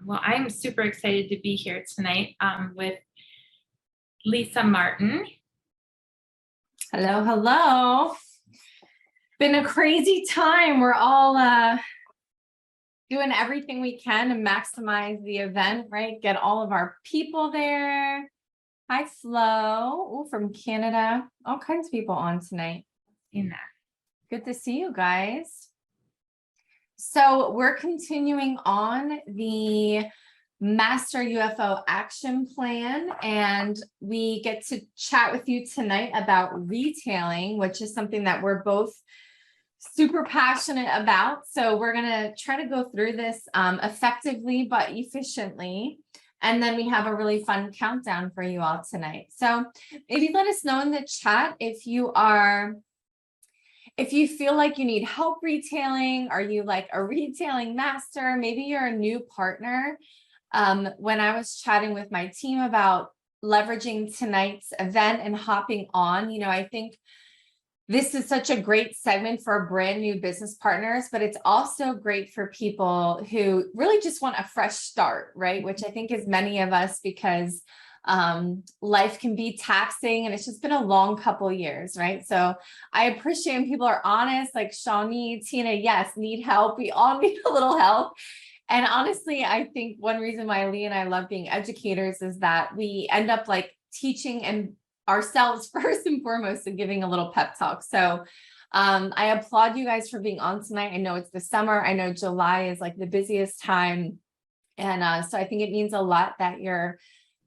Well, I'm super excited to be here tonight with Lisa Martin. Hello, hello. Been a crazy time. We're all doing everything we can to maximize the event, right? Get all of our people there. Hi, Flo. Ooh, from Canada. All kinds of people on tonight. In that. Good to see you guys. So we're continuing on the Master UFO Action Plan, and we get to chat with you tonight about retailing, which is something that we're both super passionate about. So we're going to try to go through this effectively but efficiently. And then we have a really fun countdown for you all tonight. So maybe let us know in the chat if you feel like you need help retailing. Are you like a retailing master? Maybe you're a new partner. When I was chatting with my team about leveraging tonight's event and hopping on, I think this is such a great segment for brand new business partners, but it's also great for people who really just want a fresh start, right? Which I think is many of us, because life can be taxing and it's just been a long couple years, right? So I appreciate when people are honest, like Shawnee, Tina, yes, need help. We all need a little help. And honestly, I think one reason why Leigh and I love being educators is that we end up like teaching and ourselves first and foremost and giving a little pep talk. So I applaud you guys for being on tonight. I know it's the summer. I know July is like the busiest time. And so I think it means a lot that you're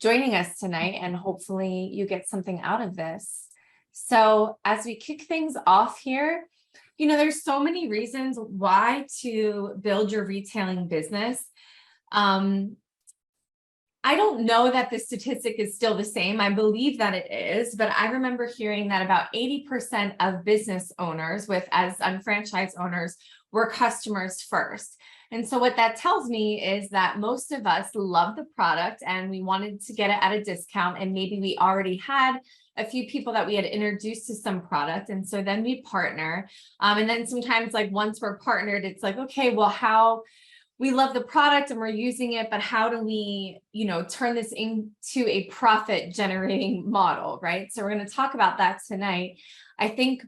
joining us tonight, and hopefully you get something out of this. So as we kick things off here, there's so many reasons why to build your retailing business. I don't know that the statistic is still the same. I believe that it is, but I remember hearing that about 80% of business owners as unfranchised owners were customers first. And so what that tells me is that most of us love the product and we wanted to get it at a discount. And maybe we already had a few people that we had introduced to some product. And so then we partner. And then sometimes like once we're partnered, it's like, okay, well, how we love the product and we're using it, but how do we, turn this into a profit generating model, right? So we're going to talk about that tonight. I think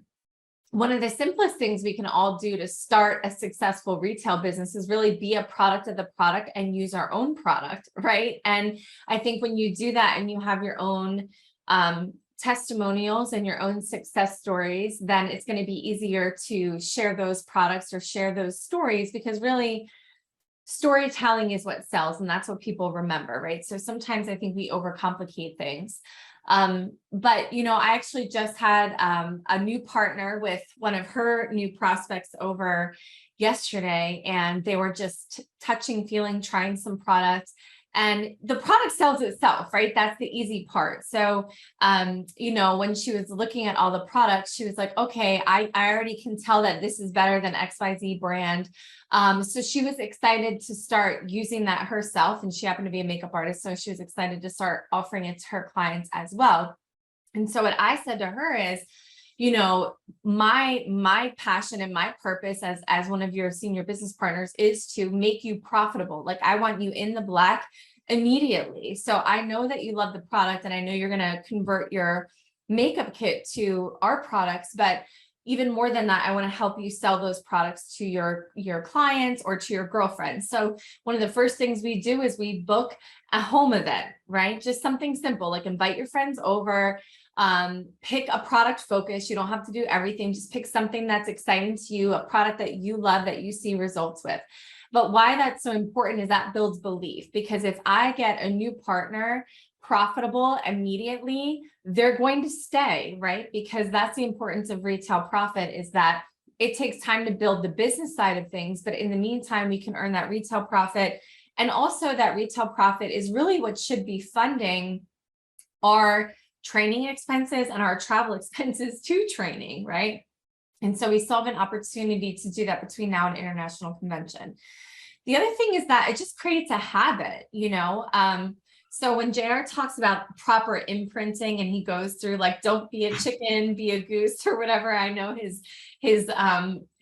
one of the simplest things we can all do to start a successful retail business is really be a product of the product and use our own product, right? And I think when you do that and you have your own testimonials and your own success stories, then it's going to be easier to share those products or share those stories, because really storytelling is what sells, and that's what people remember, right? So sometimes I think we overcomplicate things. But I actually just had a new partner with one of her new prospects over yesterday, and they were just touching, feeling, trying some products. And the product sells itself, right? That's the easy part. So, when she was looking at all the products, she was like, okay, I already can tell that this is better than XYZ brand. So she was excited to start using that herself. And she happened to be a makeup artist. So she was excited to start offering it to her clients as well. And so what I said to her is, my passion and my purpose as one of your senior business partners is to make you profitable. Like, I want you in the black immediately. So I know that you love the product, and I know you're going to convert your makeup kit to our products, but even more than that, I want to help you sell those products to your clients or to your girlfriends. So one of the first things we do is we book a home event, right? Just something simple, like invite your friends over, pick a product focus. You don't have to do everything. Just pick something that's exciting to you, a product that you love, that you see results with. But why that's so important is that builds belief, because if I get a new partner profitable immediately, they're going to stay, right? Because that's the importance of retail profit, is that it takes time to build the business side of things. But in the meantime, we can earn that retail profit. And also that retail profit is really what should be funding our training expenses and our travel expenses to training, right? And so we still have an opportunity to do that between now and international convention. The other thing is that it just creates a habit, So when JR talks about proper imprinting and he goes through like, don't be a chicken, be a goose or whatever, I know his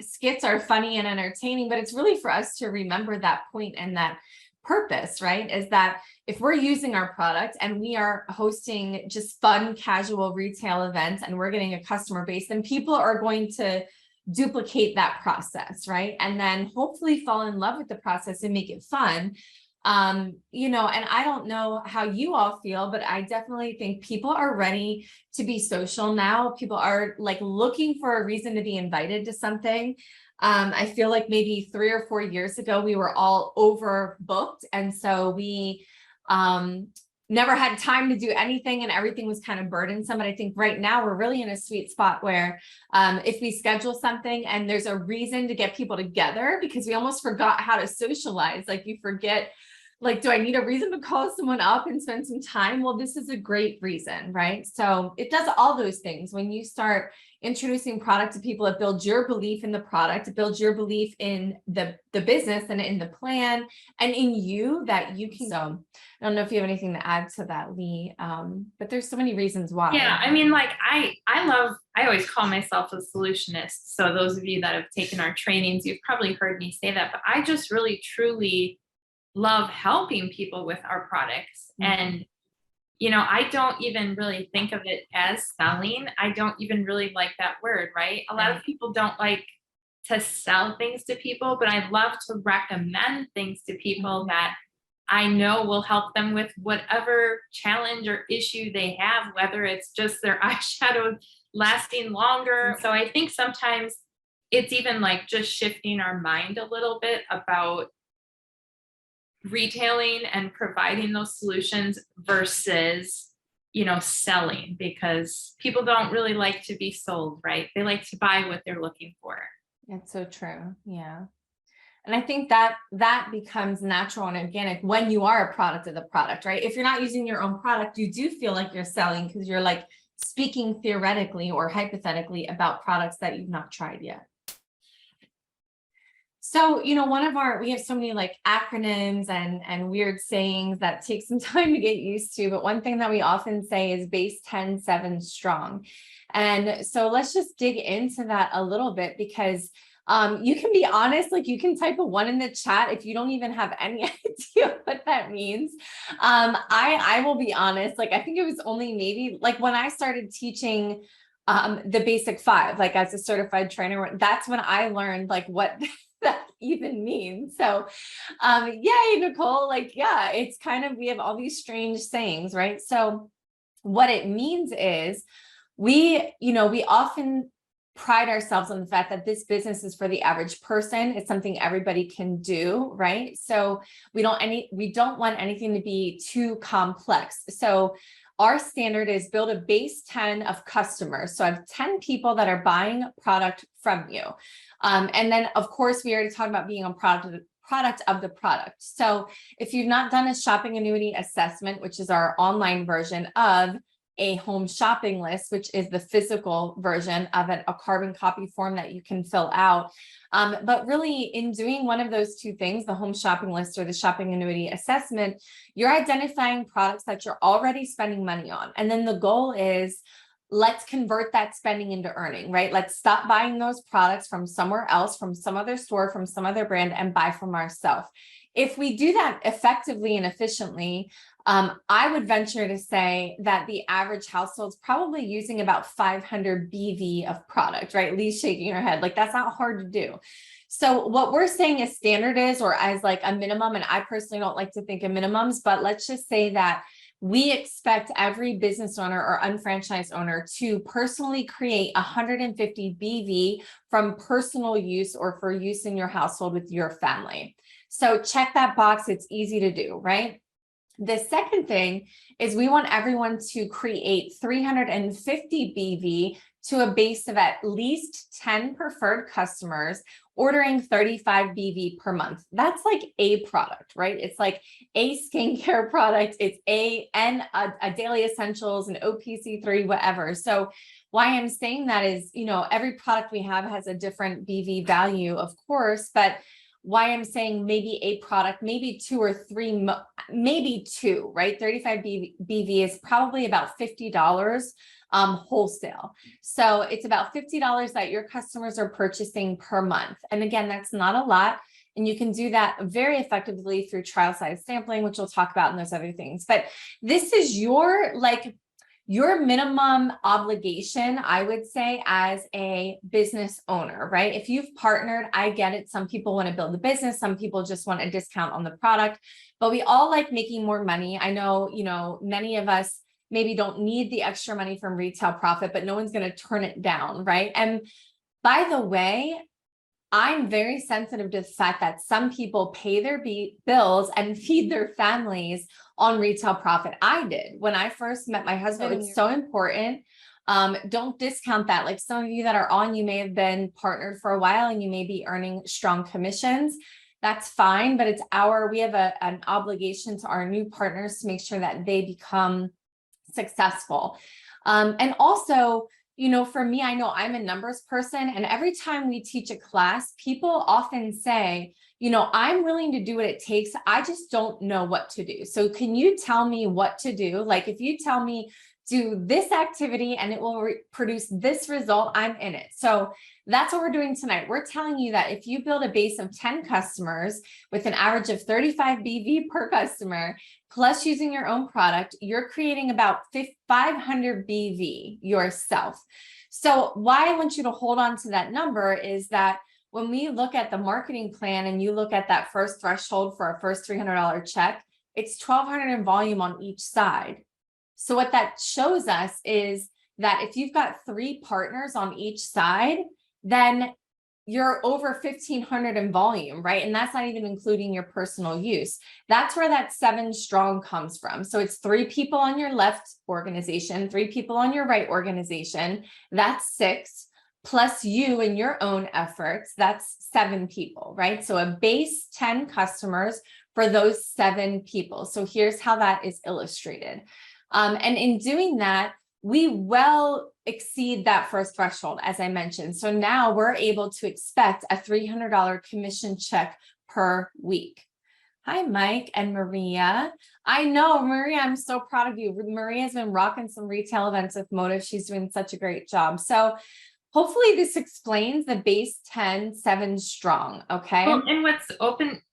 skits are funny and entertaining, but it's really for us to remember that point, and that purpose, right? Is that if we're using our product and we are hosting just fun, casual retail events and we're getting a customer base, then people are going to duplicate that process, right? And then hopefully fall in love with the process and make it fun. You know, and I don't know how you all feel, but I definitely think people are ready to be social now. People are like looking for a reason to be invited to something. I feel like maybe 3 or 4 years ago, we were all overbooked. And so we never had time to do anything and everything was kind of burdensome. But I think right now we're really in a sweet spot where if we schedule something and there's a reason to get people together, because we almost forgot how to socialize, like you forget, like, do I need a reason to call someone up and spend some time? Well, this is a great reason, right? So it does all those things. When you start introducing product to people, it builds your belief in the product, it builds your belief in the business and in the plan and in you that you can. So I don't know if you have anything to add to that, Leigh, but there's so many reasons why. Yeah, I mean, like I always call myself a solutionist. So those of you that have taken our trainings, you've probably heard me say that, but I just really truly love helping people with our products. And, you know, I don't even really think of it as selling. I don't even really like that word, right? A lot of people don't like to sell things to people, but I love to recommend things to people that I know will help them with whatever challenge or issue they have, whether it's just their eyeshadow lasting longer. So I think sometimes it's even like just shifting our mind a little bit about retailing and providing those solutions versus, you know, selling, because people don't really like to be sold, right? They like to buy what they're looking for. It's so true. Yeah. And I think that becomes natural and organic when you are a product of the product, right? If you're not using your own product, you do feel like you're selling because you're like speaking theoretically or hypothetically about products that you've not tried yet. So, you know, we have so many like acronyms and weird sayings that take some time to get used to. But one thing that we often say is base 10, 7 strong. And so let's just dig into that a little bit, because you can be honest, like you can type a 1 in the chat if you don't even have any idea what that means. I will be honest, like I think it was only maybe like when I started teaching the basic 5, like as a certified trainer, that's when I learned like what that even means. So yay, Nicole, like, yeah, it's kind of, we have all these strange sayings, right? So what it means is we often pride ourselves on the fact that this business is for the average person. It's something everybody can do, right? So we don't want anything to be too complex. So our standard is build a base 10 of customers. So I have 10 people that are buying product from you. And then of course, we already talked about being a product of the product. So if you've not done a shopping annuity assessment, which is our online version of a home shopping list, which is the physical version of a carbon copy form that you can fill out. But really in doing one of those two things, the home shopping list or the shopping annuity assessment, you're identifying products that you're already spending money on. And then the goal is, let's convert that spending into earning, right? Let's stop buying those products from somewhere else, from some other store, from some other brand, and buy from ourselves. If we do that effectively and efficiently, I would venture to say that the average household's probably using about 500 BV of product, right? Leigh's shaking her head, like that's not hard to do. So what we're saying as standard is, or as like a minimum, and I personally don't like to think of minimums, but let's just say that we expect every business owner or unfranchised owner to personally create 150 BV from personal use or for use in your household with your family. So check that box. It's easy to do, right? The second thing is we want everyone to create 350 BV to a base of at least 10 preferred customers ordering 35 BV per month. That's like a product, right? It's like a skincare product. It's a daily essentials, an OPC3, whatever. So why I'm saying that is, you know, every product we have has a different BV value, of course, but why I'm saying maybe a product, maybe 2 or 3, maybe 2, right? 35 BV is probably about $50 wholesale. So it's about $50 that your customers are purchasing per month. And again, that's not a lot. And you can do that very effectively through trial size sampling, which we'll talk about in those other things. But this is your minimum obligation, I would say, as a business owner, right? If you've partnered, I get it. Some people want to build a business. Some people just want a discount on the product, but we all like making more money. I know, many of us maybe don't need the extra money from retail profit, but no one's going to turn it down, right? And by the way, I'm very sensitive to the fact that some people pay their bills and feed their families on retail profit. I did when I first met my husband. It's so important. Don't discount that. Like some of you that are on, you may have been partnered for a while and you may be earning strong commissions. That's fine, but we have an obligation to our new partners to make sure that they become successful. And also, for me, I know I'm a numbers person, and every time we teach a class, people often say, I'm willing to do what it takes. I just don't know what to do. So can you tell me what to do? Like if you tell me do this activity and it will produce this result, I'm in it. So that's what we're doing tonight. We're telling you that if you build a base of 10 customers with an average of 35 BV per customer, plus using your own product, you're creating about 500 BV yourself. So why I want you to hold on to that number is that when we look at the marketing plan and you look at that first threshold for our first $300 check, it's 1,200 in volume on each side. So what that shows us is that if you've got 3 partners on each side, then you're over 1,500 in volume, right? And that's not even including your personal use. That's where that 7 strong comes from. So it's 3 people on your left organization, 3 people on your right organization. That's 6, plus you and your own efforts. That's 7 people, right? So a base 10 customers for those 7 people. So here's how that is illustrated. And in doing that, we well exceed that first threshold, as I mentioned. So now we're able to expect a $300 commission check per week. Hi, Mike and Maria. I know, Maria, I'm so proud of you. Maria's been rocking some retail events with Motive. She's doing such a great job. So hopefully this explains the base 10, 7 strong, okay? Well, and what's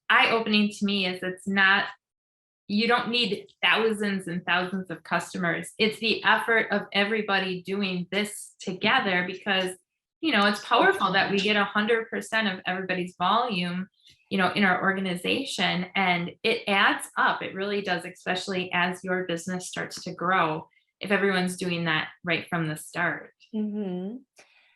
eye-opening to me is you don't need thousands and thousands of customers. It's the effort of everybody doing this together because, it's powerful that we get 100% of everybody's volume, in our organization, and it adds up. It really does, especially as your business starts to grow, if everyone's doing that right from the start. Mm-hmm.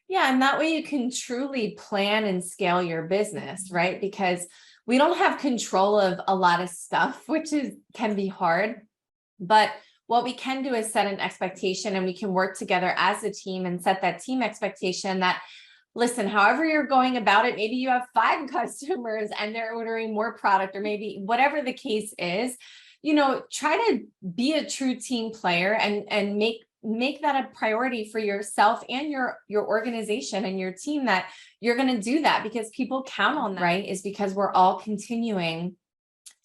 Yeah. And that way you can truly plan and scale your business, right? Because we don't have control of a lot of stuff, which can be hard, but what we can do is set an expectation, and we can work together as a team and set that team expectation that, listen, however you're going about it, maybe you have 5 customers and they're ordering more product, or maybe whatever the case is, try to be a true team player and make that a priority for yourself and your organization and your team, that you're going to do that because people count on that, right? Is because we're all continuing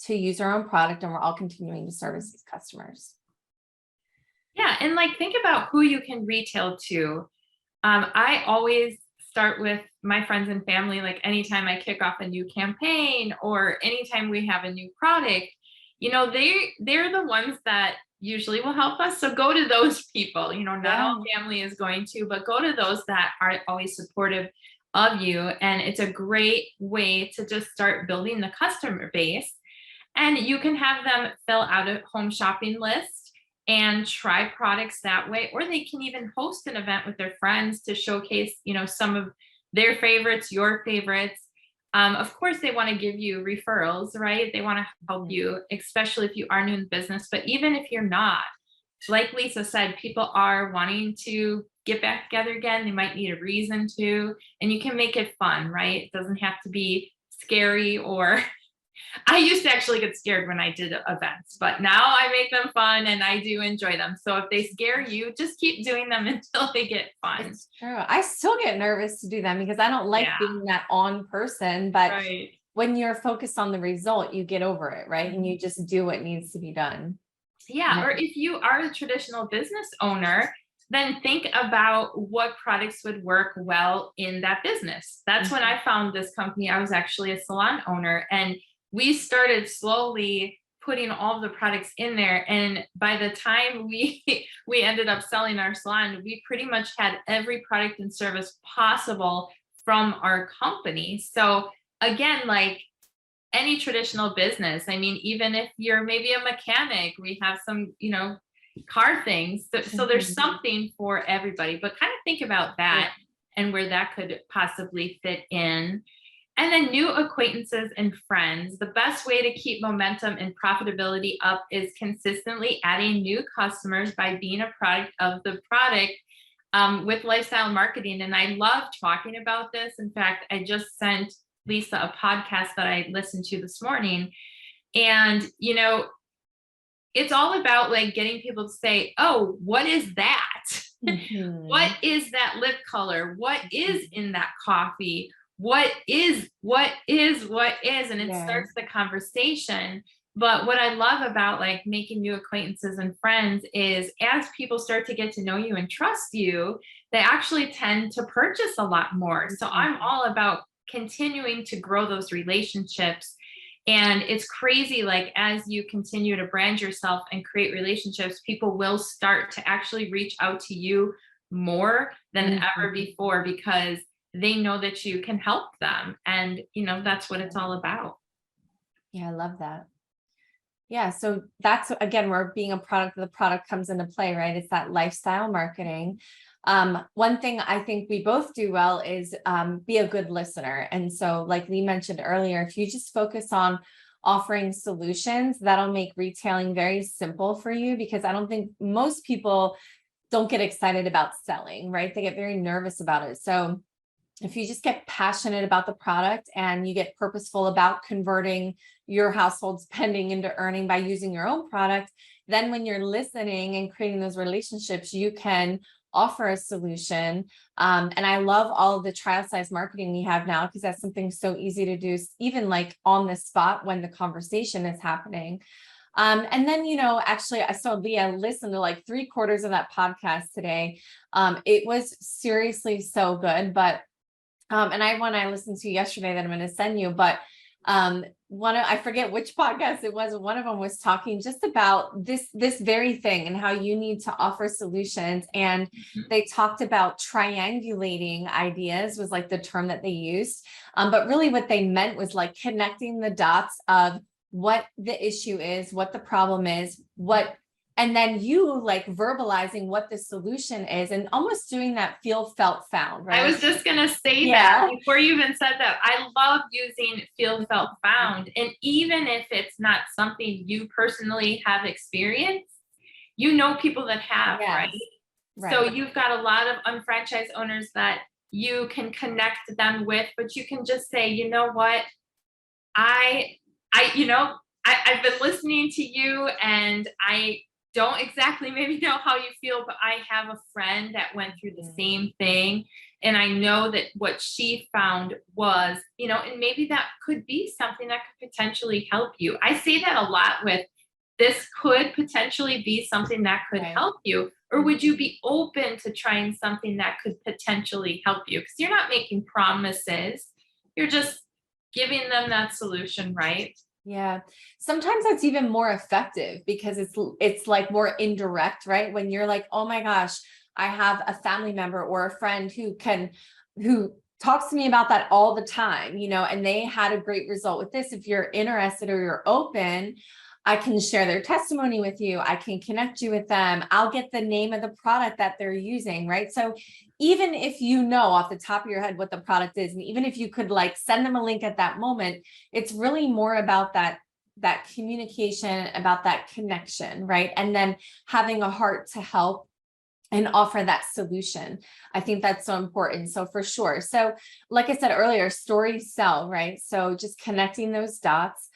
to use our own product and we're all continuing to service these customers. Yeah. And think about who you can retail to. I always start with my friends and family. Like anytime I kick off a new campaign or anytime we have a new product, they're the ones that usually will help us. So go to those people, not all family is going to, but go to those that are always supportive of you. And it's a great way to just start building the customer base. And you can have them fill out a home shopping list and try products that way, or they can even host an event with their friends to showcase, some of their favorites, your favorites. Of course, they want to give you referrals, right? They want to help you, especially if you are new in business. But even if you're not, like Lisa said, people are wanting to get back together again. They might need a reason to, and you can make it fun, right? It doesn't have to be scary. Or I used to actually get scared when I did events, but now I make them fun and I do enjoy them. So if they scare you, just keep doing them until they get fun. It's true. I still get nervous to do them because I don't like being that on person, but when you're focused on the result, you get over it, right? And you just do what needs to be done. Yeah. Or if you are a traditional business owner, then think about what products would work well in that business. That's when I found this company. I was actually a salon owner, and we started slowly putting all of the products in there. And by the time we we ended up selling our salon, we pretty much had every product and service possible from our company. So again, like any traditional business, I mean, even if you're maybe a mechanic, we have some, car things. So there's something for everybody, but kind of think about that and where that could possibly fit in. And then new acquaintances and friends. The best way to keep momentum and profitability up is consistently adding new customers by being a product of the product, with lifestyle marketing. And I love talking about this. In fact, I just sent Lisa a podcast that I listened to this morning. And, it's all about like getting people to say, oh, what is that? What is that lip color? What is in that coffee? What is? And it starts the conversation. But what I love about like making new acquaintances and friends is as people start to get to know you and trust you, they actually tend to purchase a lot more. So I'm all about continuing to grow those relationships. And it's crazy, like as you continue to brand yourself and create relationships, people will start to actually reach out to you more than ever before because they know that you can help them. And, that's what it's all about. Yeah, I love that. Yeah. So that's, again, where being a product of the product comes into play, right? It's that lifestyle marketing. One thing I think we both do well is be a good listener. And so like Leigh mentioned earlier, if you just focus on offering solutions, that'll make retailing very simple for you, because I don't think most people don't get excited about selling, right? They get very nervous about it. So if you just get passionate about the product and you get purposeful about converting your household spending into earning by using your own product, then when you're listening and creating those relationships, you can offer a solution. And I love all of the trial size marketing we have now, because that's something so easy to do, even like on the spot when the conversation is happening. And then, actually, I saw Leah listen to like 3/4 of that podcast today. It was seriously so good, but and I listened to yesterday that I'm going to send you, but I forget which podcast it was. One of them was talking just about this very thing and how you need to offer solutions. And they talked about triangulating ideas was like the term that they used. But really what they meant was like connecting the dots of what the issue is, what the problem is, and then you like verbalizing what the solution is and almost doing that feel, felt, found, right? I was just going to say that before you even said that. I love using feel, felt, found. And even if it's not something you personally have experienced, people that have, right? So you've got a lot of unfranchised owners that you can connect them with, but you can just say, you know what? I've been listening to you, and I don't exactly maybe know how you feel, but I have a friend that went through the same thing. And I know that what she found was, and maybe that could be something that could potentially help you. I say that a lot with this could potentially be something that could help you. Or would you be open to trying something that could potentially help you? Because you're not making promises. You're just giving them that solution, right? Yeah. Sometimes that's even more effective because it's like more indirect, right? When you're like, oh my gosh, I have a family member or a friend who talks to me about that all the time, and they had a great result with this. If you're interested or you're open, I can share their testimony with you. I can connect you with them. I'll get the name of the product that they're using, right? So even if you know off the top of your head what the product is, and even if you could like send them a link at that moment, it's really more about that communication, about that connection, right? And then having a heart to help and offer that solution. I think that's so important. So for sure. So like I said earlier, stories sell, right? So just connecting those dots.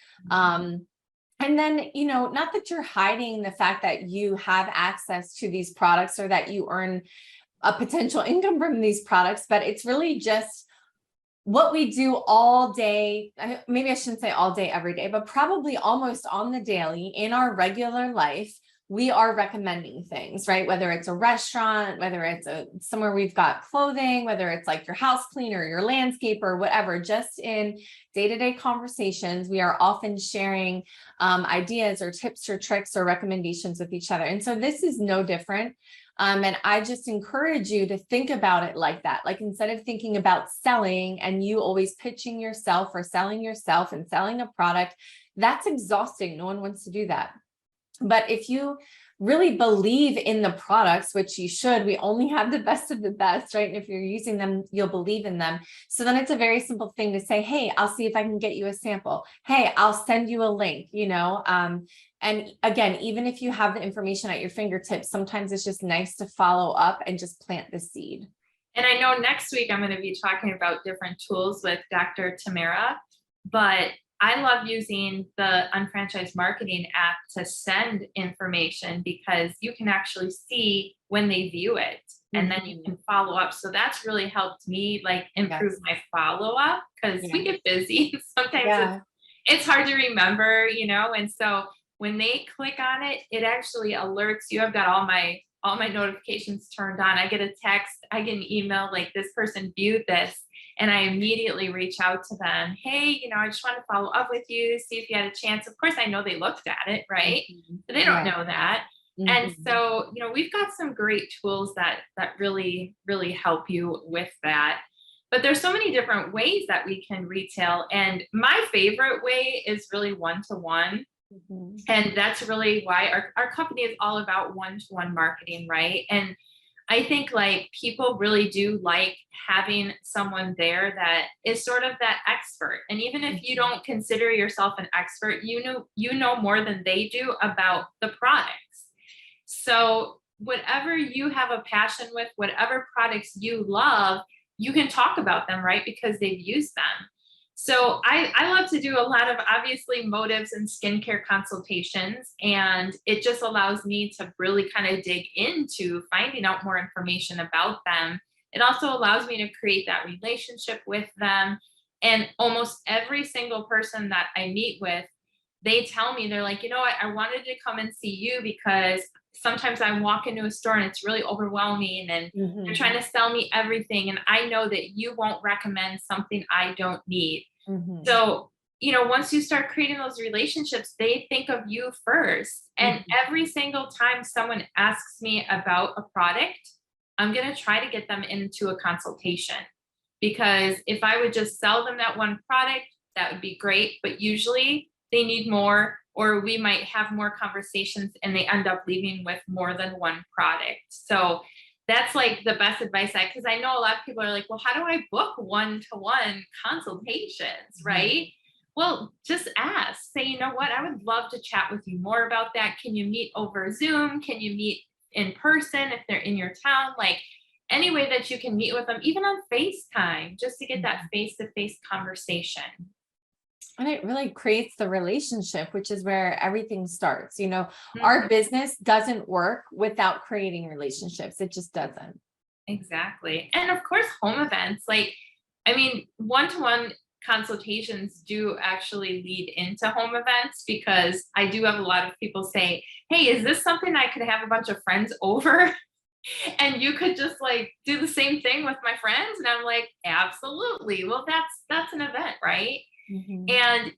And then, not that you're hiding the fact that you have access to these products or that you earn a potential income from these products, but it's really just what we do all day. Maybe I shouldn't say all day, every day, but probably almost on the daily in our regular life. we are recommending things, right? Whether it's a restaurant, whether it's somewhere we've got clothing, whether it's like your house cleaner, your landscaper, whatever, just in day-to-day conversations, we are often sharing ideas or tips or tricks or recommendations with each other. And so this is no different. And I just encourage you to think about it like that. Like, instead of thinking about selling and you always pitching yourself or selling yourself and selling a product, that's exhausting. No one wants to do that. But if you really believe in the products, which you should, we only have the best of the best, right? And if you're using them, you'll believe in them. So then it's a very simple thing to say, hey, I'll see if I can get you a sample. Hey, I'll send you a link, and again, even if you have the information at your fingertips, sometimes it's just nice to follow up and just plant the seed. And I know next week I'm going to be talking about different tools with Dr. Tamara, but I love using the Unfranchised Marketing app to send information, because you can actually see when they view it, and then you can follow up. So that's really helped me improve my follow up, because we get busy. Sometimes it's hard to remember, and so when they click on it, it actually alerts you. I've got all my notifications turned on. I get a text, I get an email, like, this person viewed this. And I immediately reach out to them. Hey, I just want to follow up with you, see if you had a chance. Of course, I know they looked at it, right? But they don't know that. And so, we've got some great tools that really, really help you with that. But there's so many different ways that we can retail. And my favorite way is really one-to-one. And that's really why our company is all about one-to-one marketing, right? And I think people really do like having someone there that is sort of that expert. And even if you don't consider yourself an expert, you know more than they do about the products. So whatever you have a passion with, whatever products you love, you can talk about them, right? Because they've used them. So I love to do a lot of, obviously, motives and skincare consultations, and it just allows me to really kind of dig into finding out more information about them. It also allows me to create that relationship with them. And almost every single person that I meet with, they tell me, they're like, what, I wanted to come and see you because sometimes I walk into a store and it's really overwhelming and they're trying to sell me everything. And I know that you won't recommend something I don't need. So, once you start creating those relationships, they think of you first. And every single time someone asks me about a product, I'm going to try to get them into a consultation, because if I would just sell them that one product, that would be great. But usually they need more, or we might have more conversations and they end up leaving with more than one product. So that's the best advice because I know a lot of people are like, well, how do I book one-to-one consultations, right? Well, just ask, say, you know what, I would love to chat with you more about that. Can you meet over Zoom? Can you meet in person if they're in your town? Any way that you can meet with them, even on FaceTime, just to get that face-to-face conversation. And it really creates the relationship, which is where everything starts. Our business doesn't work without creating relationships. It just doesn't. Exactly. And of course, home events, one-to-one consultations do actually lead into home events, because I do have a lot of people say, hey, is this something I could have a bunch of friends over? And you could just do the same thing with my friends? And I'm like, absolutely. Well, that's an event, right? And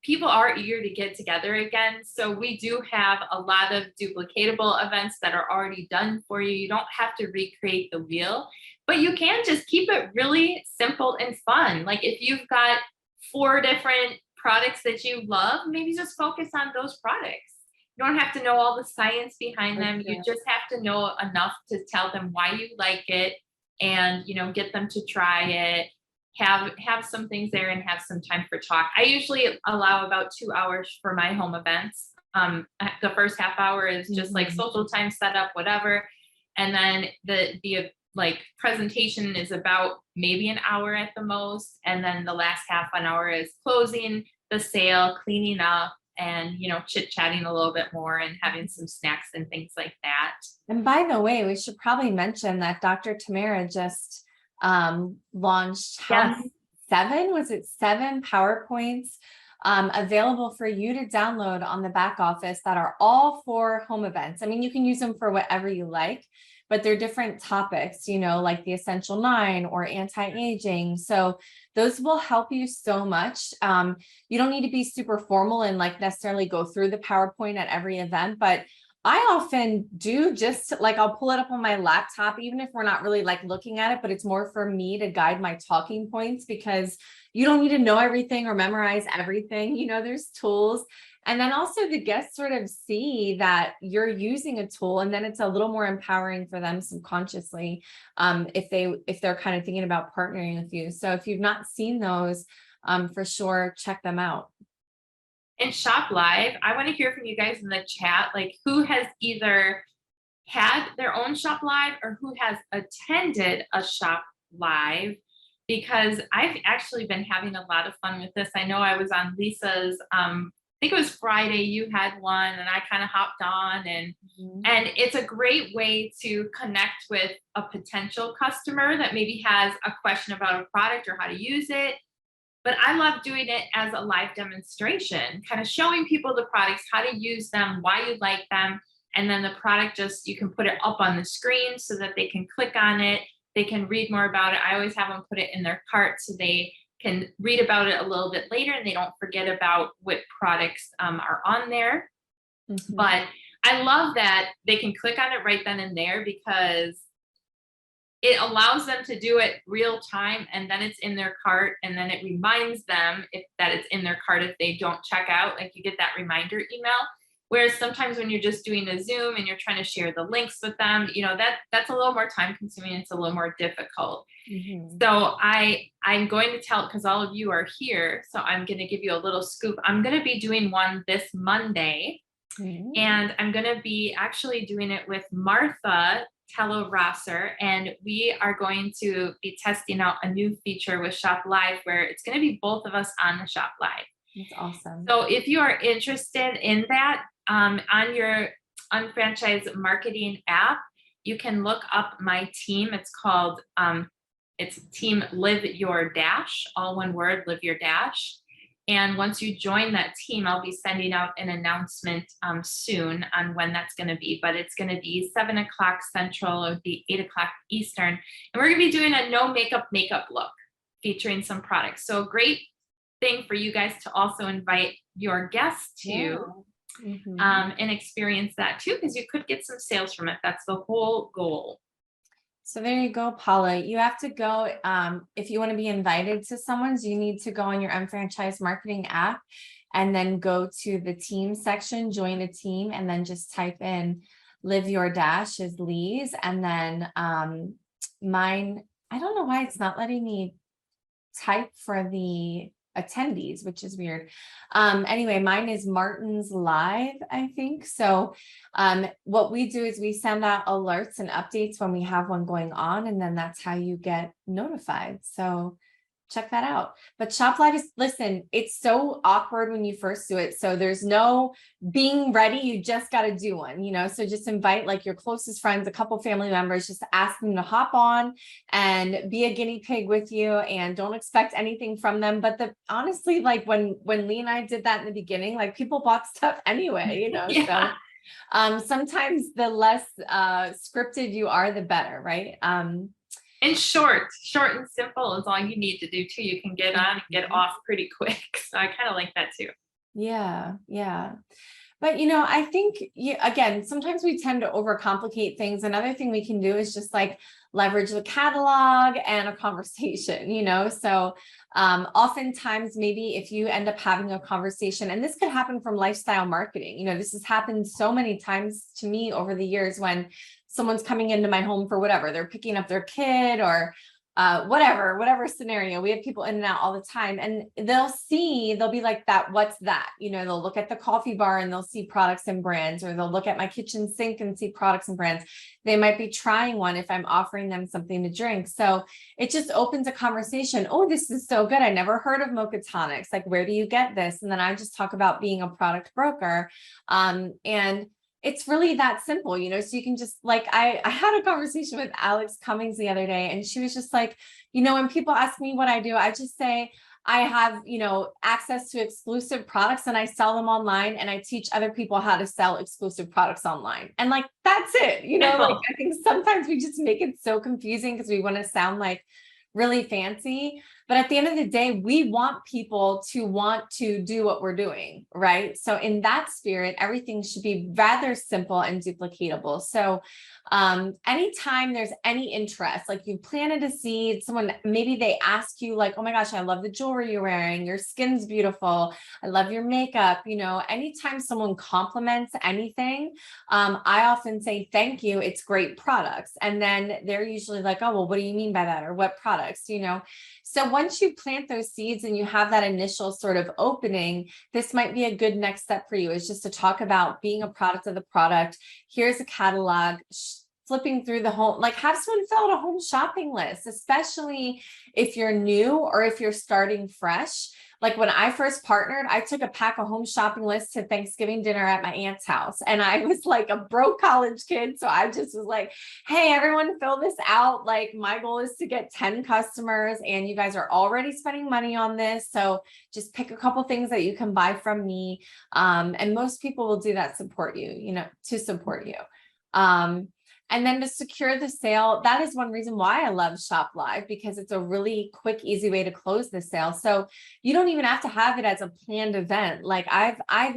people are eager to get together again. So we do have a lot of duplicatable events that are already done for you. You don't have to recreate the wheel, but you can just keep it really simple and fun. If you've got 4 different products that you love, maybe just focus on those products. You don't have to know all the science behind them. You just have to know enough to tell them why you like it, and, get them to try it. Have some things there and have some time for talk. I usually allow about 2 hours for my home events. The first half hour is just social time setup, whatever. And then the presentation is about maybe an hour at the most. And then the last half an hour is closing the sale, cleaning up, and, chit-chatting a little bit more and having some snacks and things like that. And by the way, we should probably mention that Dr. Tamara just launched 7 PowerPoints available for you to download on the back office that are all for home events. I mean, you can use them for whatever you like, but they're different topics, like the Essential 9 or anti-aging. So those will help you so much. You don't need to be super formal and like necessarily go through the PowerPoint at every event, but I often do just like, I'll pull it up on my laptop, even if we're not really like looking at it, but it's more for me to guide my talking points, because you don't need to know everything or memorize everything. There's tools. And then also the guests sort of see that you're using a tool, and then it's a little more empowering for them subconsciously, if they're kind of thinking about partnering with you. So if you've not seen those, for sure, check them out. And Shop Live, I want to hear from you guys in the chat, like who has either had their own Shop Live or who has attended a Shop Live, because I've actually been having a lot of fun with this. I know I was on Lisa's, I think it was Friday, you had one, and I kind of hopped on, and it's a great way to connect with a potential customer that maybe has a question about a product or how to use it. But I love doing it as a live demonstration, kind of showing people the products, how to use them, why you like them. And then the product, you can put it up on the screen so that they can click on it. They can read more about it. I always have them put it in their cart so they can read about it a little bit later and they don't forget about what products are on there. But I love that they can click on it right then and there, because it allows them to do it real time, and then it's in their cart, and then it reminds them that it's in their cart if they don't check out. Like, you get that reminder email. Whereas sometimes when you're just doing a Zoom and you're trying to share the links with them, that's a little more time consuming. It's a little more difficult. So I'm going to tell, because all of you are here, so I'm going to give you a little scoop. I'm going to be doing one this Monday, and I'm going to be actually doing it with Martha Tello-Rosser, and we are going to be testing out a new feature with Shop Live where it's going to be both of us on the Shop Live. That's awesome. So if you are interested in that, on your Unfranchised Marketing app, you can look up my team. It's called, it's Team Live Your Dash, all one word, Live Your Dash. And once you join that team, I'll be sending out an announcement soon on when that's going to be. But it's going to be 7 o'clock Central, it would be 8 o'clock Eastern. And we're going to be doing a no makeup look featuring some products. So a great thing for you guys to also invite your guests to and experience that too, because you could get some sales from it. That's the whole goal. So there you go, Paula. You have to go, if you want to be invited to someone's, you need to go on your Unfranchised Marketing app and then go to the team section, join a team, and then just type in Live Your Dash is Leigh's. And then mine, I don't know why it's not letting me type for the attendees, which is weird. Anyway, mine is Martin's Live, I think. So what we do is we send out alerts and updates when we have one going on, and then that's how you get notified. So check that out. But Shop Live is, listen, it's so awkward when you first do it. So there's no being ready. You just got to do one, so just invite like your closest friends, a couple family members, just ask them to hop on and be a guinea pig with you, and don't expect anything from them. But honestly, like when Leigh and I did that in the beginning, like people bought stuff anyway, Yeah. So sometimes the less scripted you are, the better, right? And short and simple is all you need to do too. You can get on and get off pretty quick. So I kind of like that too. Yeah. But, I think, again, sometimes we tend to overcomplicate things. Another thing we can do is just like leverage the catalog and a conversation, so oftentimes maybe if you end up having a conversation, and this could happen from lifestyle marketing, this has happened so many times to me over the years when someone's coming into my home for whatever, they're picking up their kid or whatever scenario. We have people in and out all the time, and they'll be like that. What's that? They'll look at the coffee bar and they'll see products and brands, or they'll look at my kitchen sink and see products and brands. They might be trying one if I'm offering them something to drink. So it just opens a conversation. Oh, this is so good. I never heard of Mocha Tonics. Like, where do you get this? And then I just talk about being a product broker. And it's really that simple, so you can just like, I had a conversation with Alex Cummings the other day, and she was just like, when people ask me what I do, I just say, I have, access to exclusive products and I sell them online and I teach other people how to sell exclusive products online. And like, that's it, like I think sometimes we just make it so confusing because we want to sound like really fancy. But at the end of the day, we want people to want to do what we're doing, right? So in that spirit, everything should be rather simple and duplicatable. So anytime there's any interest, like you planted a seed, someone, maybe they ask you like, oh my gosh, I love the jewelry you're wearing. Your skin's beautiful. I love your makeup. Anytime someone compliments anything, I often say, thank you. It's great products. And then they're usually like, oh, well, what do you mean by that? Or what products, So once you plant those seeds and you have that initial sort of opening, this might be a good next step for you, is just to talk about being a product of the product. Here's a catalog, flipping through the home, like have someone fill out a home shopping list, especially if you're new or if you're starting fresh. Like when I first partnered, I took a pack of home shopping lists to Thanksgiving dinner at my aunt's house. And I was like a broke college kid. So I just was like, hey, everyone fill this out. Like my goal is to get 10 customers and you guys are already spending money on this. So just pick a couple things that you can buy from me. And most people will do that, to support you. And then to secure the sale, that is one reason why I love Shop Live, because it's a really quick, easy way to close the sale. So you don't even have to have it as a planned event. Like I've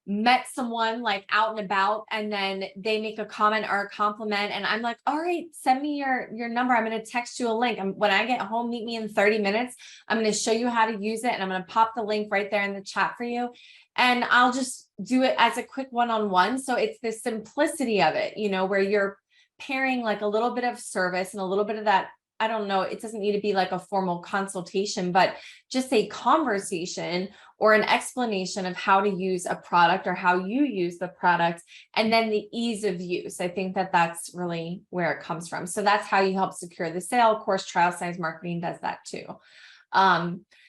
met someone like out and about and then they make a comment or a compliment and I'm like, all right, send me your number. I'm going to text you a link. And when I get home, meet me in 30 minutes. I'm going to show you how to use it. And I'm going to pop the link right there in the chat for you. And I'll just do it as a quick one-on-one. So it's the simplicity of it, where you're pairing like a little bit of service and a little bit of that. I don't know, it doesn't need to be like a formal consultation, but just a conversation or an explanation of how to use a product or how you use the product, and then the ease of use. I think that that's really where it comes from. So that's how you help secure the sale. Of course, Trial Size Marketing does that too.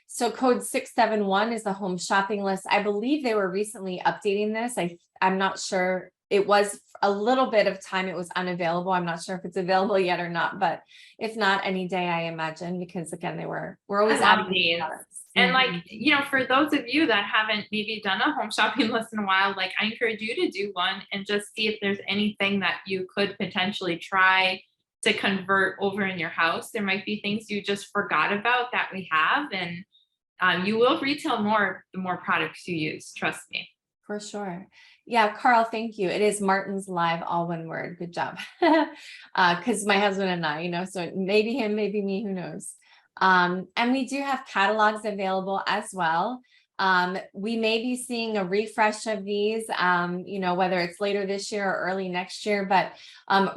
So code 671 is the home shopping list. I believe they were recently updating this. I'm not sure. It was a little bit of time it was unavailable. I'm not sure if it's available yet or not, but if not, any day, I imagine, because again, we're always adding these. products. And like, for those of you that haven't maybe done a home shopping list in a while, like I encourage you to do one and just see if there's anything that you could potentially try to convert over in your house. There might be things you just forgot about that we have, and you will retail more the more products you use. Trust me. For sure. Yeah, Carl, thank you. It is Martin's Live, all one word. Good job. Because my husband and I, so maybe him, maybe me, who knows. And we do have catalogs available as well. We may be seeing a refresh of these, whether it's later this year or early next year, but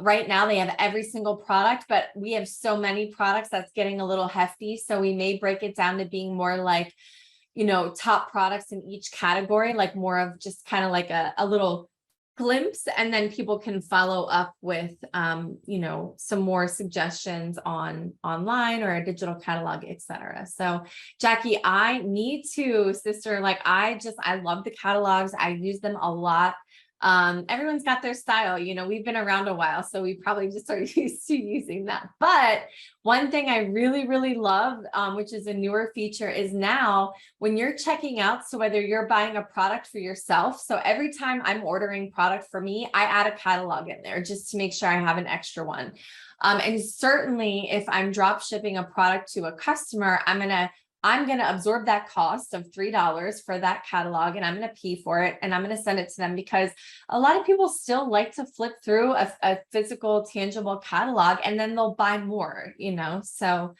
right now they have every single product, but we have so many products that's getting a little hefty. So we may break it down to being more like, top products in each category, like more of just kind of like a little glimpse, and then people can follow up with, some more suggestions online or a digital catalog, etc. So Jackie, I need to, sister, like I love the catalogs. I use them a lot. Everyone's got their style, we've been around a while, so we probably just are used to using that. But one thing I really, really love, which is a newer feature, is now when you're checking out, so whether you're buying a product for yourself, so every time I'm ordering product for me, I add a catalog in there just to make sure I have an extra one. And certainly if I'm drop shipping a product to a customer, I'm going to absorb that cost of $3 for that catalog, and I'm going to pay for it, and I'm going to send it to them, because a lot of people still like to flip through a physical, tangible catalog, and then they'll buy more, So,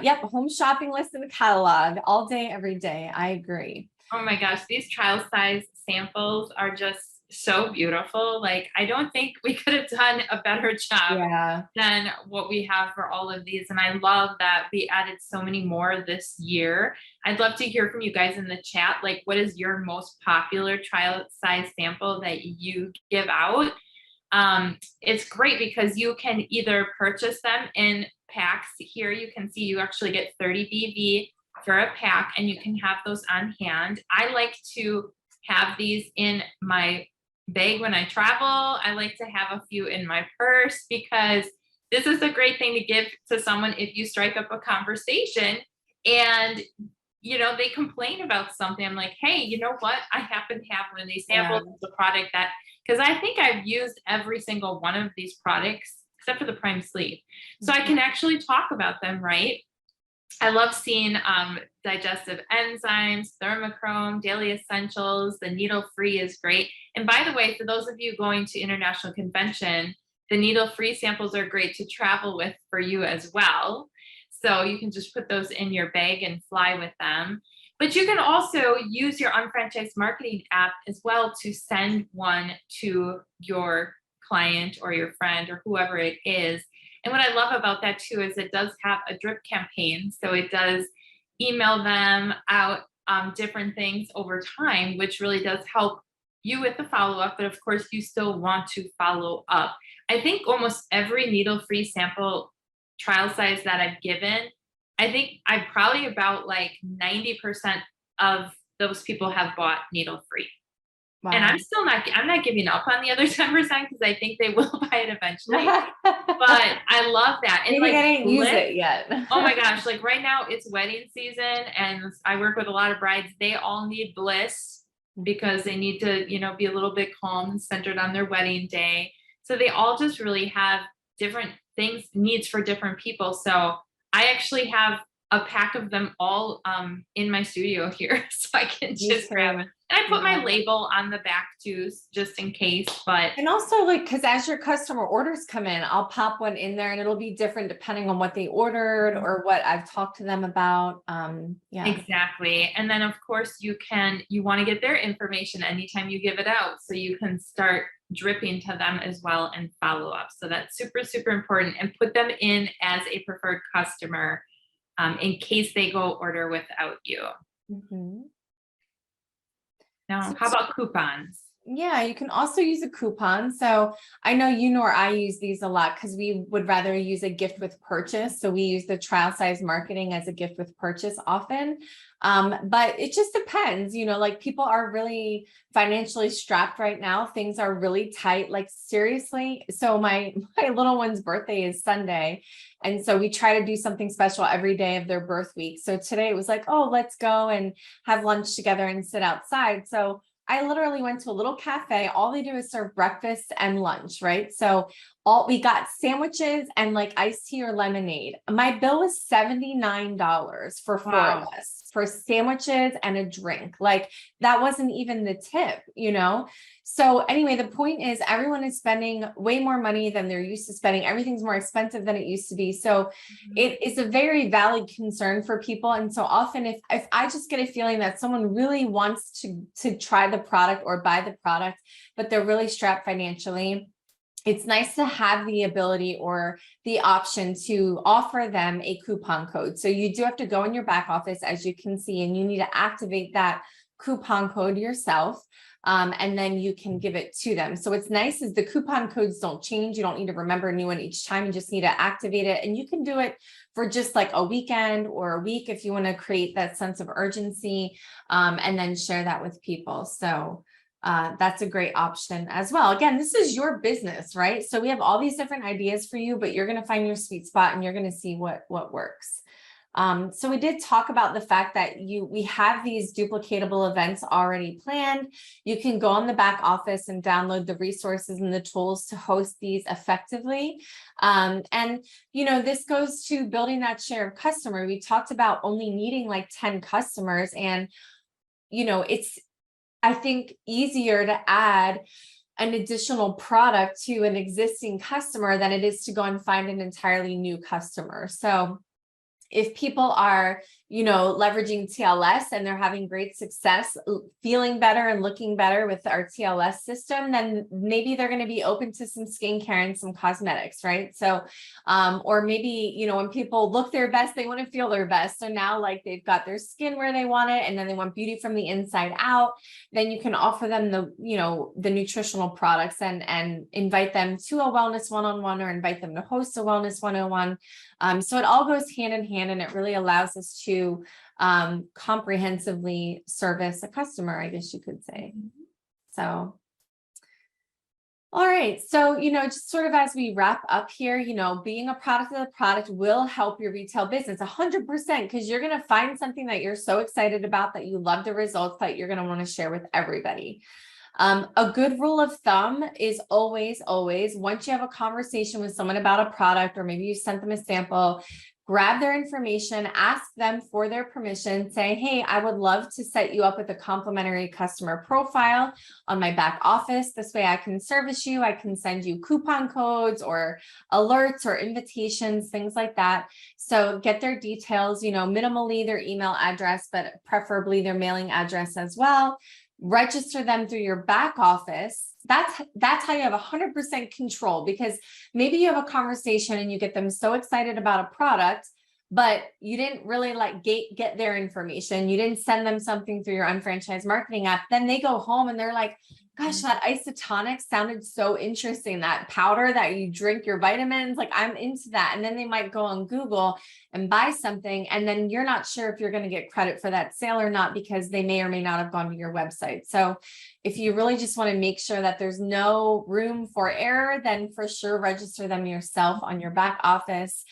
yep, home shopping list and a catalog all day, every day. I agree. Oh my gosh, these trial size samples are just so beautiful. Like, I don't think we could have done a better job than what we have for all of these. And I love that we added so many more this year. I'd love to hear from you guys in the chat. Like, what is your most popular trial size sample that you give out? It's great because you can either purchase them in packs. Here you can see you actually get 30 BV for a pack, and you can have those on hand. I like to have these in my bag when I travel. I like to have a few in my purse, because this is a great thing to give to someone if you strike up a conversation and they complain about something. I'm like, hey, you know what? I happen to have one of these Yeah. samples of the product that, because I think I've used every single one of these products except for the Prime Sleep. So I can actually talk about them, right? I love seeing digestive enzymes, thermochrome, daily essentials. The needle free is great. And by the way, for those of you going to international convention, the needle free samples are great to travel with for you as well. So you can just put those in your bag and fly with them. But you can also use your unfranchised marketing app as well to send one to your client or your friend or whoever it is. And what I love about that too is it does have a drip campaign. So it does email them out different things over time, which really does help you with the follow up. But of course, you still want to follow up. I think almost every needle free sample trial size that I've given, I think I probably about like 90% of those people have bought needle free. And Wow. I'm not giving up on the other 10% because I think they will buy it eventually. But I love that. And Maybe like I didn't use Bliss, it yet. oh my gosh, like right now it's wedding season and I work with a lot of brides. They all need Bliss because they need to, be a little bit calm and centered on their wedding day. So they all just really have different things, needs for different people. So I actually have a pack of them all in my studio here so I can Me just grab it. too. And I put my Yeah. label on the back too, just in case. But And also like, cause as your customer orders come in, I'll pop one in there and it'll be different depending on what they ordered or what I've talked to them about. Yeah. exactly. And then of course you want to get their information anytime you give it out. So you can start dripping to them as well and follow up. So that's super, super important and put them in as a preferred customer in case they go order without you. Mhm. Now, So how about coupons? yeah, you can also use a coupon. So I know you nor I use these a lot because we would rather use a gift with purchase. So we use the trial size marketing as a gift with purchase often. But it just depends, like people are really financially strapped right now. Things are really tight, like seriously. So my little one's birthday is Sunday. And so we try to do something special every day of their birth week. So today it was like, oh, let's go and have lunch together and sit outside. So I literally went to a little cafe. All they do is serve breakfast and lunch, right? So we got sandwiches and like iced tea or lemonade. My bill was $79 for four of Wow. us for sandwiches and a drink. Like that wasn't even the tip. So anyway, the point is everyone is spending way more money than they're used to spending. Everything's more expensive than it used to be. So it is a very valid concern for people. And so often if I just get a feeling that someone really wants to try the product or buy the product, but they're really strapped financially, it's nice to have the ability or the option to offer them a coupon code. So you do have to go in your back office, as you can see, and you need to activate that coupon code yourself. And then you can give it to them. So what's nice is the coupon codes don't change. You don't need to remember a new one each time. You just need to activate it. And you can do it for just like a weekend or a week if you want to create that sense of urgency, and then share that with people. So that's a great option as well. Again, this is your business, right? So we have all these different ideas for you, but you're going to find your sweet spot and you're going to see what works. So we did talk about the fact that we have these duplicatable events already planned. You can go on the back office and download the resources and the tools to host these effectively. And this goes to building that share of customer. We talked about only needing like 10 customers, and it's, I think, easier to add an additional product to an existing customer than it is to go and find an entirely new customer. So if people are, leveraging TLS and they're having great success, feeling better and looking better with our TLS system, then maybe they're going to be open to some skincare and some cosmetics, right? So, or maybe, when people look their best, they want to feel their best. So now like they've got their skin where they want it, and then they want beauty from the inside out, then you can offer them the nutritional products and invite them to a wellness one-on-one or invite them to host a wellness 101. So it all goes hand in hand, and it really allows us to comprehensively service a customer, I guess you could say. So All right. So, just sort of as we wrap up here, being a product of the product will help your retail business 100% because you're going to find something that you're so excited about that you love the results that you're going to want to share with everybody. A good rule of thumb is always, once you have a conversation with someone about a product, or maybe you sent them a sample, grab their information, ask them for their permission, say, hey, I would love to set you up with a complimentary customer profile on my back office. This way I can service you. I can send you coupon codes or alerts or invitations, things like that. So get their details, minimally their email address, but preferably their mailing address as well. Register them through your back office. That's how you have 100% control, because maybe you have a conversation and you get them so excited about a product, but you didn't really get their information. You didn't send them something through your unfranchised marketing app. Then they go home and they're like, gosh, that isotonic sounded so interesting. That powder that you drink your vitamins, like I'm into that. And then they might go on Google and buy something. And then you're not sure if you're going to get credit for that sale or not, because they may or may not have gone to your website. So if you really just want to make sure that there's no room for error, then for sure, register them yourself on your back office.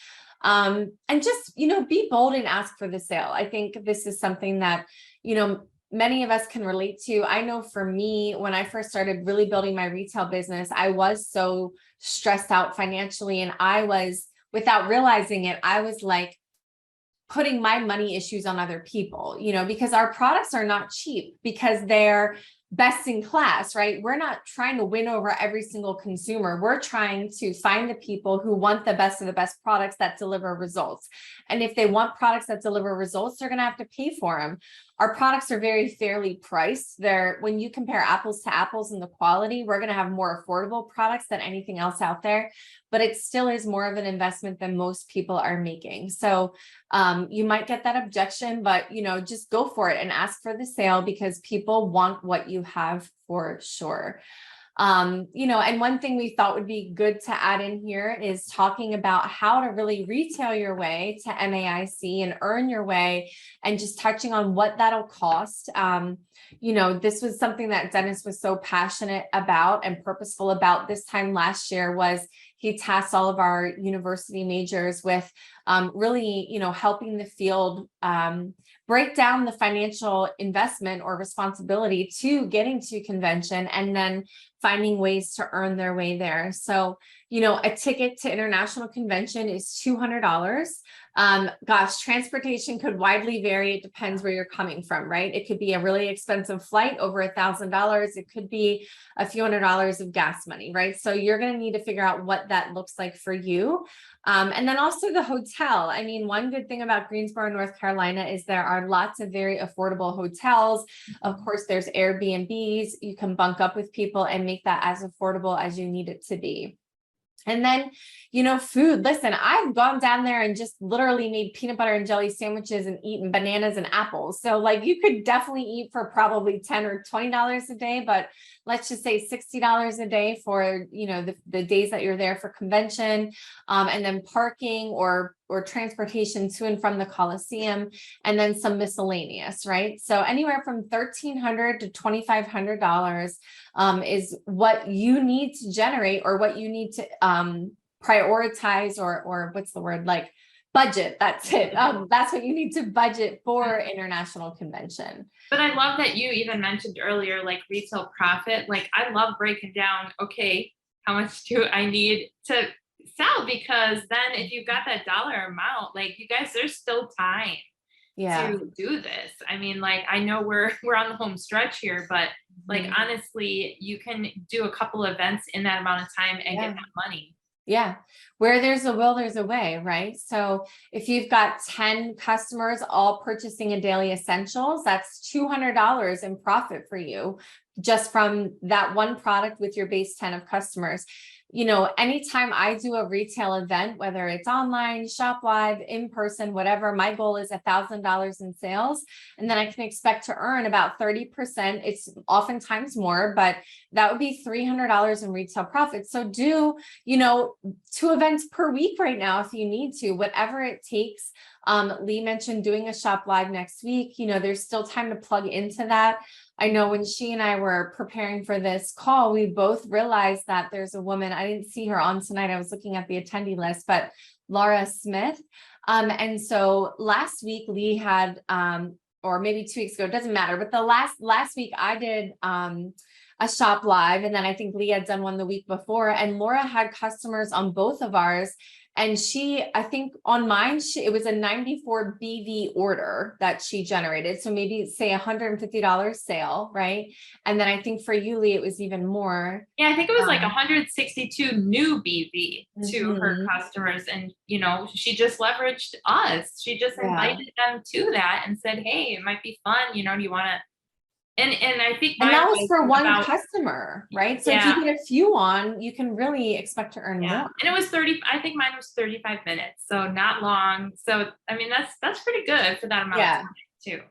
And just, be bold and ask for the sale. I think this is something that, many of us can relate to. I know for me, when I first started really building my retail business, I was so stressed out financially. And I was, without realizing it, I was like putting my money issues on other people, because our products are not cheap, because they're best in class, right? We're not trying to win over every single consumer. We're trying to find the people who want the best of the best products that deliver results. And if they want products that deliver results, they're going to have to pay for them. Our products are very fairly priced. When you compare apples to apples in the quality, we're going to have more affordable products than anything else out there, but it still is more of an investment than most people are making. So you might get that objection, but just go for it and ask for the sale, because people want what you have for sure. And one thing we thought would be good to add in here is talking about how to really retail your way to MAIC and earn your way, and just touching on what that'll cost. This was something that Dennis was so passionate about and purposeful about this time last year. Was he tasked all of our university majors with really, helping the field break down the financial investment or responsibility to getting to convention, and then finding ways to earn their way there. So, a ticket to international convention is $200. Transportation could widely vary. It depends where you're coming from, right? It could be a really expensive flight, over $1,000. It could be a few $100s of gas money, right? So you're going to need to figure out what that looks like for you. And then also the hotel. I mean, one good thing about Greensboro, North Carolina, is there are lots of very affordable hotels. Of course, there's Airbnbs. You can bunk up with people and make that as affordable as you need it to be. And then, food. Listen, I've gone down there and just literally made peanut butter and jelly sandwiches and eaten bananas and apples. So you could definitely eat for probably $10 or $20 a day, but let's just say $60 a day for, the days that you're there for convention, and then parking or transportation to and from the Coliseum, and then some miscellaneous, right? So anywhere from $1,300 to $2,500 is what you need to generate, or what you need to prioritize, or what's the word, budget. That's it. That's what you need to budget for international convention. But I love that you even mentioned earlier, retail profit. I love breaking down, okay, how much do I need to sell? Because then if you've got that dollar amount, you guys, there's still time to do this. I mean, I know we're on the home stretch here, but honestly, you can do a couple events in that amount of time and get that money. Yeah. Where there's a will, there's a way, right? So if you've got 10 customers all purchasing a daily essentials, that's $200 in profit for you just from that one product with your base 10 of customers. Anytime I do a retail event, whether it's online, shop live, in person, whatever, my goal is $1,000 in sales. And then I can expect to earn about 30%. It's oftentimes more, but that would be $300 in retail profit. So do, 2 events per week right now, if you need to, whatever it takes. Leigh mentioned doing a shop live next week. There's still time to plug into that. I know when she and I were preparing for this call, we both realized that there's a woman, I didn't see her on tonight. I was looking at the attendee list, but Laura Smith. And so last week Leigh had, or maybe 2 weeks ago, it doesn't matter, but the last week I did, a shop live. And then I think Leigh had done one the week before, and Laura had customers on both of ours. And I think on mine, it was a 94 BV order that she generated. So maybe say $150 sale, right? And then I think for you, Leigh, it was even more. Yeah, I think it was like 162 new BV to her Mhm. customers. And, she just leveraged us. She just invited them to that and said, hey, it might be fun. Do you want to? And I think And mine that was for one about, customer, right? So if yeah, you get a few on, you can really expect to earn yeah. more. And it was 30, I think mine was 35 minutes. So not long. So, I mean, that's pretty good for that amount of Yeah. time too.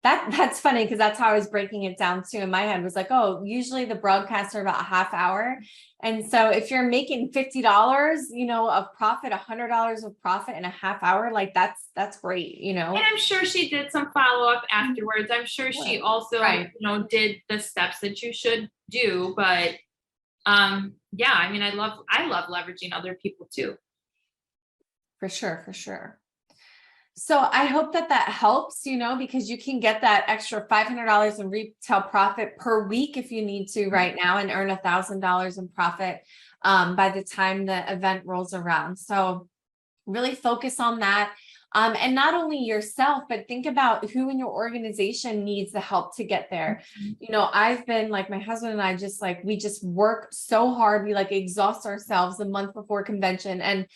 That's funny because that's how I was breaking it down too. In my head was like, oh, usually the broadcasts are about a half hour. And so if you're making $50, of profit, $100 of profit in a half hour, like that's great, And I'm sure she did some follow-up afterwards. I'm sure she also, Right. did the steps that you should do. But yeah, I mean, I love leveraging other people too. For sure, for sure. So I hope that helps, because you can get that extra $500 in retail profit per week if you need to right now, and earn $1,000 in profit by the time the event rolls around. So really focus on that. And not only yourself, but think about who in your organization needs the help to get there. I've been like, my husband and I we just work so hard. We exhaust ourselves the month before convention, and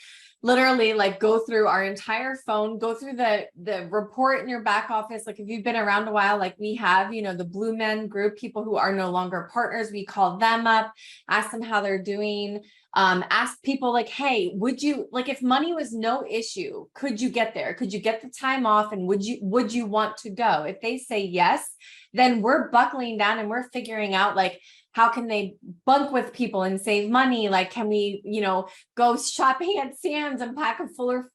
literally go through our entire phone, go through the report in your back office. Like if you've been around a while, like we have, the Blue Men group, people who are no longer partners, we call them up, ask them how they're doing. Ask people hey, would you if money was no issue, could you get there? Could you get the time off? And would you want to go? If they say yes, then we're buckling down and we're figuring out how can they bunk with people and save money? Can we, go shopping at Sam's and pack a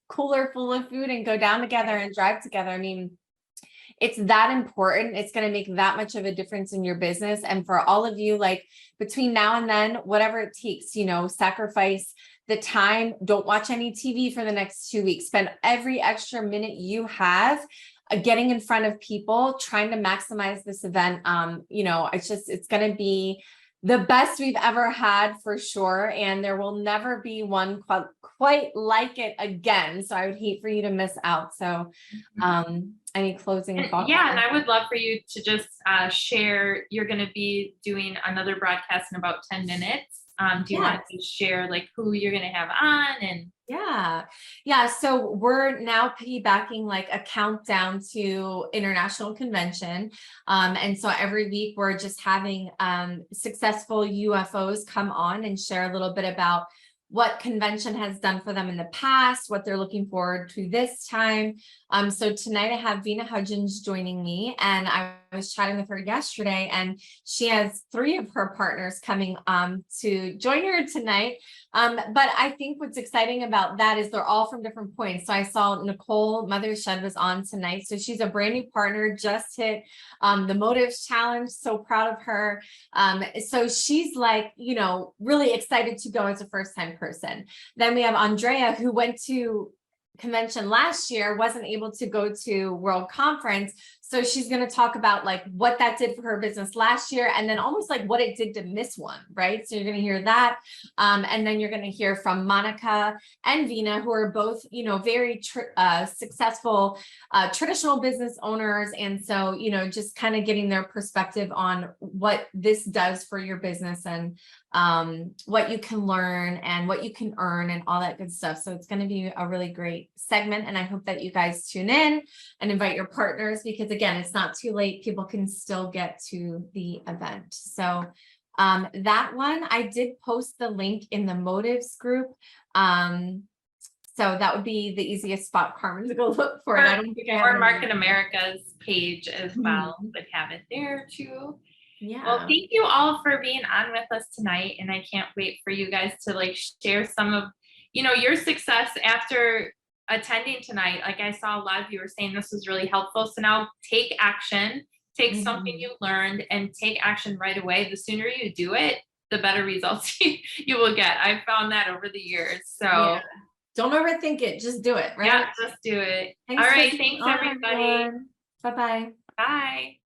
cooler full of food and go down together and drive together? I mean, it's that important. It's going to make that much of a difference in your business. And for all of you, between now and then, whatever it takes, sacrifice the time. Don't watch any TV for the next 2 weeks. Spend every extra minute you have getting in front of people, trying to maximize this event. It's going to be the best we've ever had for sure. And there will never be one quite like it again. So I would hate for you to miss out. So, any closing thoughts? Yeah, and I would love for you to just share. You're going to be doing another broadcast in about 10 minutes. Do you want to share who you're going to have on? And yeah. So we're now piggybacking a countdown to international convention. And so every week we're just having successful UFOs come on and share a little bit about what convention has done for them in the past, what they're looking forward to this time. So tonight I have Vina Hudgens joining me, and I was chatting with her yesterday, and she has 3 of her partners coming to join her tonight. But I think what's exciting about that is they're all from different points. So I saw Nicole Mother's Shed was on tonight. So she's a brand new partner, just hit the Motives Challenge. So proud of her. So she's really excited to go as a first-time person. Then we have Andrea, who went to convention last year, wasn't able to go to World Conference. So she's going to talk about what that did for her business last year, and then almost what it did to miss one, right? So you're going to hear that. And then you're going to hear from Monica and Vina, who are both, very successful traditional business owners. And so, just kind of getting their perspective on what this does for your business, and what you can learn and what you can earn and all that good stuff. So it's going to be a really great segment. And I hope that you guys tune in and invite your partners, because again, it's not too late. People can still get to the event. So that one, I did post the link in the Motives group. So that would be the easiest spot, Carmen, to go look for it. I don't think I have or Market America's page as well, but have it there too. Yeah. Well, thank you all for being on with us tonight, and I can't wait for you guys to share some of your success after attending tonight. Like I saw a lot of you were saying this was really helpful. So now take action, take something Mhm. you learned and take action right away. The sooner you do it, the better results you will get. I've found that over the years. Yeah. So Don't overthink it. Just do it, yeah, right? just do it. All Thanks for right. being Thanks, on, everybody. everyone. Bye-bye. Bye.